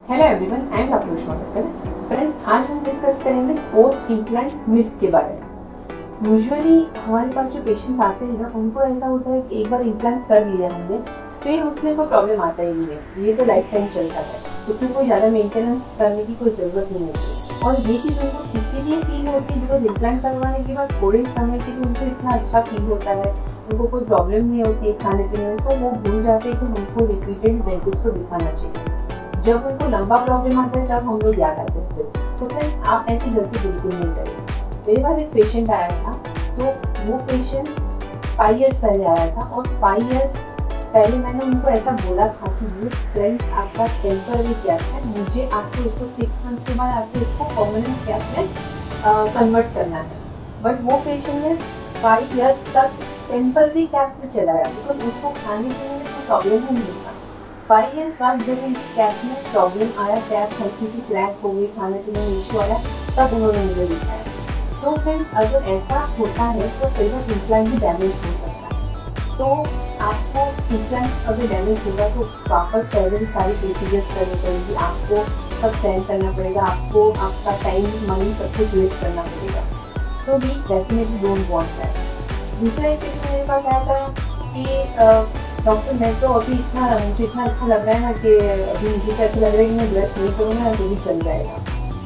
Hello everyone, I am doctor उष्मा Kakkar. Friends, आज हम डिस्कस करेंगे पोस्ट इम्प्लांट मिथ के बारे में। यूजुअली हमारे पास जो पेशेंट्स आते हैं ना, उनको ऐसा होता है कि एक बार इम्प्लांट कर लिया हमने, फिर उसमें कोई प्रॉब्लम आता ही नहीं है। ये तो लाइफ टाइम चलता है, उसमें कोई ज़्यादा मेंटेनेंस करने की कोई ज़रूरत नहीं होती। और ये चीज़ उनको इसीलिए फील होती है बिकॉज इम्प्लांट करवाने के बाद थोड़े समय के लिए उनको इतना अच्छा फील होता है, उनको कोई प्रॉब्लम नहीं होती है खाने पीने में, सो वो भूल जाते हैं कि उनको रिपीटेड डेंटिस्ट को दिखाना चाहिए। जब उनको लंबा प्रॉब्लम आता है तब हम लोग याद आते हैं। तो फ्रेंड्स, आप ऐसी गलती बिल्कुल नहीं करें। मेरे पास एक पेशेंट आया था, तो वो पेशेंट 5 इयर्स पहले आया था और 5 इयर्स पहले मैंने उनको ऐसा बोला था कि ये फ्रेंड्स आपका टेम्पररी कैप है, मुझे आपको इसको 6 मंथ्स के बाद आपको इसको परमानेंट कैप में कन्वर्ट करना है। बट वो पेशेंट ने 5 इयर्स तक टेम्पररी कैप में चलाया बिकॉज उसको खाने पीने में कोई प्रॉब्लम ही नहीं था। 5 इयर्स बाद जब इनकी कैप में प्रॉब्लम आया, कैप हल्की सी क्रैक हो गई, खाने पीने में इशू आया, तब उन्होंने मुझे दिखाया। तो फ्रेंड्स, अगर ऐसा होता है तो कई बार इम्प्लांट भी डैमेज हो सकता है। तो आपको इम्प्लांट अगर डैमेज होगा तो वापस पहले भी सारी प्रोसीजर्स करनी पड़ेगी, आपको सब सेंड करना पड़ेगा, आपको आपका टाइम मनी सब कुछ वेस्ट करना पड़ेगा। तो we definitely don't want that. दूसरा एक पेशेंट मेरे पास आया था कि डॉक्टर, मैं तो अभी मुझे इतना अच्छा लग रहा है ना कि अभी मुझे ऐसा लग रहा है कि मैं ब्रश नहीं करूँगा तो भी चल जाएगा।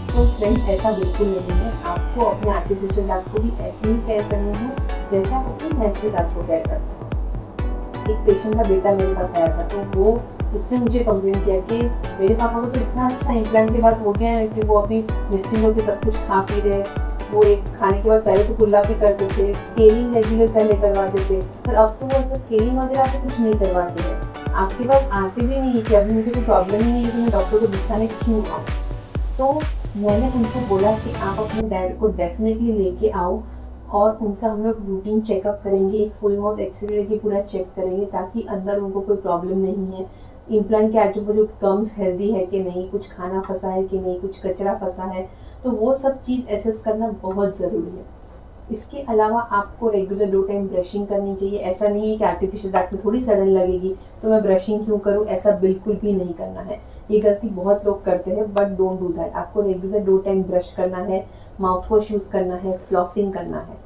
तो फ्रेंड्स, ऐसा बिल्कुल नहीं है। आपको अपने आर्टिफिशियल दांत को भी ऐसे ही केयर करनी है जैसे आप अपने नेचुरल दांत को केयर करते हैं। एक पेशेंट का बेटा मेरे पास आया था, तो उसने मुझे कंप्लेन किया कि मेरे पापा को तो इतना अच्छा इम्प्लांट के बाद हो गया है कि वो अभी निश्चिंत होकर सब कुछ खा पी रहे। वो एक खाने के बाद पहले तो कुल्ला भी करते थे, स्केलिंग रेगुलर पहले करवाते थे, पर अब तो वो ऐसा स्केलिंग वगैरह से कुछ नहीं करवाते हैं। आपके पास आते भी नहीं कि अभी मुझे कोई प्रॉब्लम नहीं है कि मैं डॉक्टर को दिखाने क्यों आऊँ। तो मैंने उनको बोला कि आप अपने डैड को डेफिनेटली लेके आओ और उनका हम लोग रूटीन चेकअप करेंगे, एक फुल माउथ एक्सरे लेके पूरा चेक करेंगे ताकि अंदर उनको कोई प्रॉब्लम नहीं है, इम्प्लांट के आजू बाजू गम्स हेल्दी है कि नहीं, कुछ खाना फंसा है कि नहीं, कुछ कचरा फंसा है, तो वो सब चीज़ एसेस करना बहुत ज़रूरी है। इसके अलावा आपको रेगुलर 2 टाइम ब्रशिंग करनी चाहिए। ऐसा नहीं है कि आर्टिफिशियल दांत में थोड़ी सड़न लगेगी तो मैं ब्रशिंग क्यों करूँ, ऐसा बिल्कुल भी नहीं करना है। ये गलती बहुत लोग करते हैं, बट डोंट डू दैट। आपको रेगुलर 2 टाइम ब्रश करना है, माउथ वॉश यूज़ करना है, फ्लॉसिंग करना है।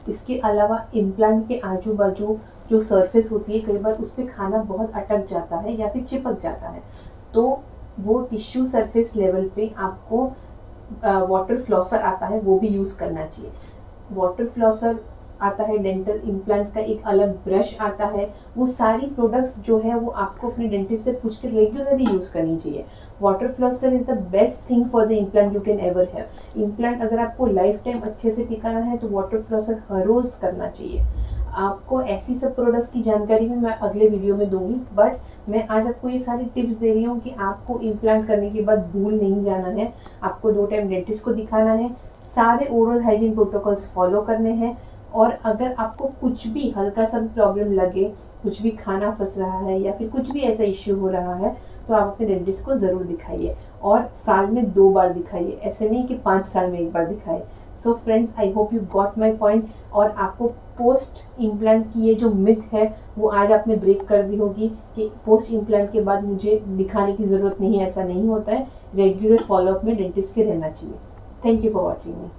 इसके अलावा इम्प्लांट के आजू बाजू जो सरफेस होती है, कई बार उस पर खाना बहुत अटक जाता है या फिर चिपक जाता है, तो वो टिश्यू सरफेस लेवल पे आपको वाटर फ्लॉसर आता है, वो भी यूज़ करना चाहिए। वाटर फ्लॉसर आता है, डेंटल इम्प्लांट का एक अलग ब्रश आता है। वो सारी प्रोडक्ट्स जो है वो आपको अपने डेंटिस्ट से पूछ के रेगुलरली यूज़ करनी चाहिए। Water flosser is the best thing for the implant you can ever have. Implant अगर आपको लाइफ टाइम अच्छे से टिकाना है तो वाटर फ्लॉसर हर रोज़ करना चाहिए। आपको ऐसी सब प्रोडक्ट्स की जानकारी भी मैं अगले वीडियो में दूंगी, बट मैं आज आपको ये सारी टिप्स दे रही हूँ कि आपको इम्प्लांट करने के बाद भूल नहीं जाना है। आपको 2 टाइम डेंटिस्ट को दिखाना है, सारे ओरल हाइजीन प्रोटोकॉल्स फॉलो करने हैं, और अगर आपको कुछ भी हल्का सा प्रॉब्लम लगे, कुछ भी खाना फंस रहा है या फिर कुछ भी ऐसा इश्यू हो रहा है, तो आप अपने डेंटिस्ट को ज़रूर दिखाइए, और साल में 2 बार दिखाइए, ऐसे नहीं कि 5 साल में 1 बार दिखाइए। So friends, I hope you got my point, और आपको पोस्ट इम्प्लांट की ये जो मिथ है वो आज आपने ब्रेक कर दी होगी कि पोस्ट इम्प्लांट के बाद मुझे दिखाने की ज़रूरत नहीं है। ऐसा नहीं होता है, रेगुलर फॉलोअप में डेंटिस्ट के रहना चाहिए। Thank you for watching me.